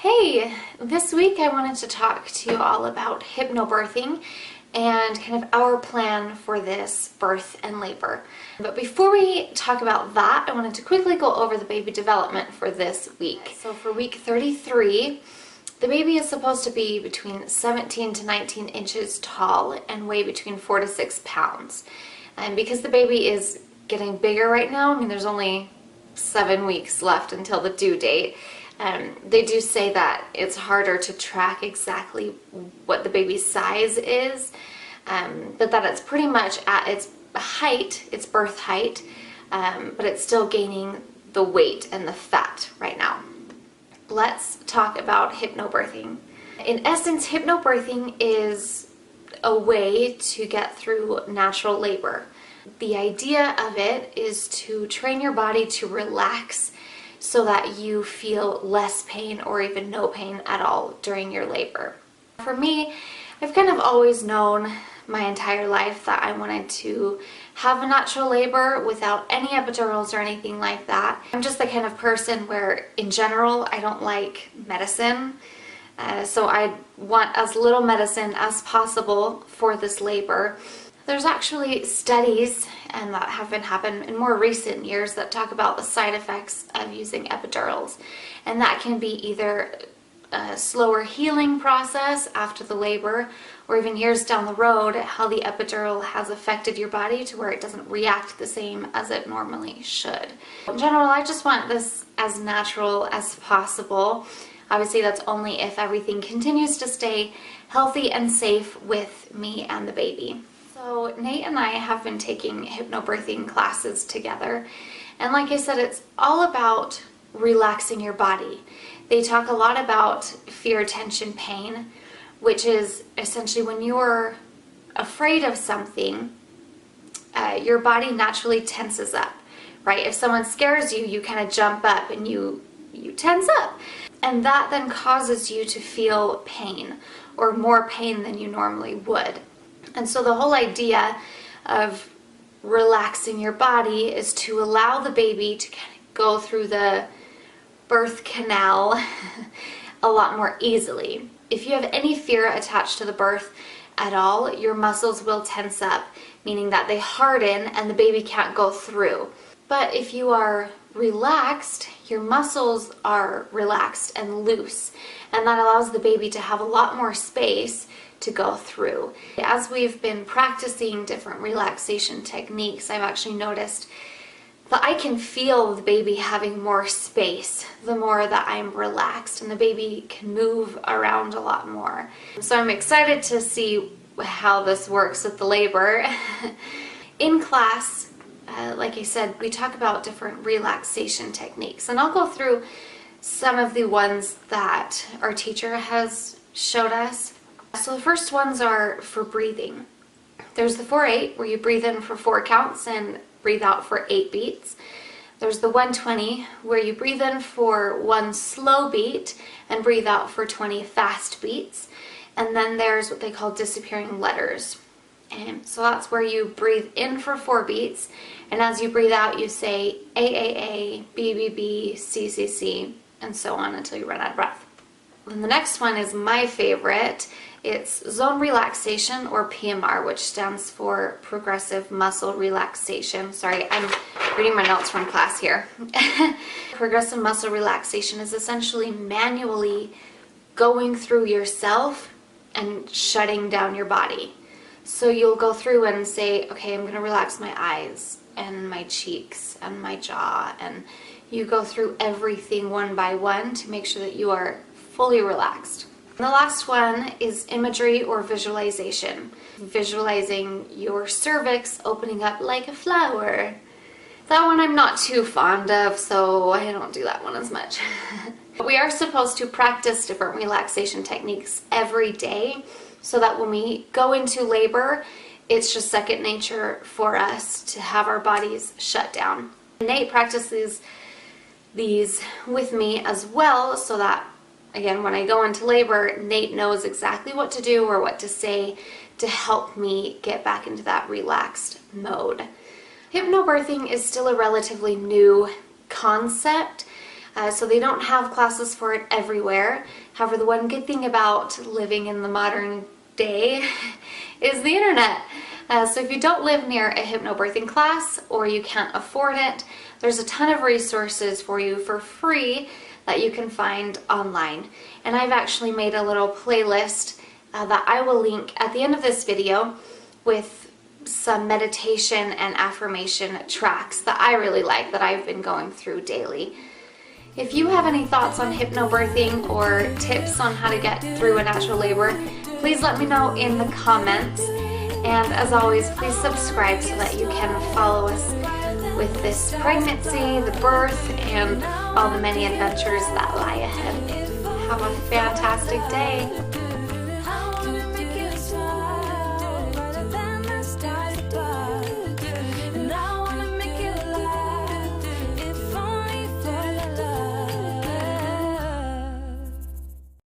Hey, this week I wanted to talk to you all about hypnobirthing and kind of our plan for this birth and labor. But before we talk about that, I wanted to quickly go over the baby development for this week. So for week 33, the baby is supposed to be between 17 to 19 inches tall and weigh between 4 to 6 pounds. And because the baby is getting bigger right now, I mean there's only 7 weeks left until the due date, they do say that it's harder to track exactly what the baby's size is, but that it's pretty much at its height, its birth height, but it's still gaining the weight and the fat right now. Let's talk about hypnobirthing. In essence, hypnobirthing is a way to get through natural labor. The idea of it is to train your body to relax so that you feel less pain or even no pain at all during your labor. For me, I've kind of always known my entire life that I wanted to have a natural labor without any epidurals or anything like that. I'm just the kind of person where, in general, I don't like medicine. So I want as little medicine as possible for this labor. There's actually studies and that have been happening in more recent years that talk about the side effects of using epidurals, and that can be either a slower healing process after the labor or even years down the road, how the epidural has affected your body to where it doesn't react the same as it normally should. In general, I just want this as natural as possible. Obviously, that's only if everything continues to stay healthy and safe with me and the baby. So Nate and I have been taking hypnobirthing classes together, and like I said, it's all about relaxing your body. They talk a lot about fear, tension, pain, which is essentially when you're afraid of something, your body naturally tenses up, right? If someone scares you, you kind of jump up and you tense up, and that then causes you to feel pain or more pain than you normally would. And so the whole idea of relaxing your body is to allow the baby to kind of go through the birth canal a lot more easily. If you have any fear attached to the birth at all, your muscles will tense up, meaning that they harden and the baby can't go through. But if you are relaxed, your muscles are relaxed and loose, and that allows the baby to have a lot more space to go through. As we've been practicing different relaxation techniques, I've actually noticed that I can feel the baby having more space the more that I'm relaxed, and the baby can move around a lot more. So I'm excited to see how this works with the labor. In class, like I said, we talk about different relaxation techniques, and I'll go through some of the ones that our teacher has showed us. So the first ones are for breathing. There's the 4-8, where you breathe in for 4 counts and breathe out for 8 beats. There's the 120, where you breathe in for 1 slow beat and breathe out for 20 fast beats. And then there's what they call disappearing letters. And so that's where you breathe in for 4 beats, and as you breathe out, you say AAA, BBB, CCC, and so on until you run out of breath. And the next one is my favorite. It's zone relaxation, or PMR, which stands for progressive muscle relaxation. Sorry, I'm reading my notes from class here. Progressive muscle relaxation is essentially manually going through yourself and shutting down your body. So you'll go through and say, okay, I'm going to relax my eyes and my cheeks and my jaw, and you go through everything one by one to make sure that you are fully relaxed. And the last one is imagery or visualization. Visualizing your cervix opening up like a flower. That one I'm not too fond of, so I don't do that one as much. We are supposed to practice different relaxation techniques every day, so that when we go into labor, it's just second nature for us to have our bodies shut down. Nate practices these with me as well, so that again, when I go into labor, Nate knows exactly what to do or what to say to help me get back into that relaxed mode. Hypnobirthing is still a relatively new concept. So they don't have classes for it everywhere. However, the one good thing about living in the modern day is the internet. So if you don't live near a hypnobirthing class or you can't afford it, there's a ton of resources for you for free that you can find online. And I've actually made a little playlist that I will link at the end of this video with some meditation and affirmation tracks that I really like, that I've been going through daily. If you have any thoughts on hypnobirthing or tips on how to get through a natural labor, please let me know in the comments. And as always, please subscribe so that you can follow us with this pregnancy, the birth, and all the many adventures that lie ahead. Have a fantastic day.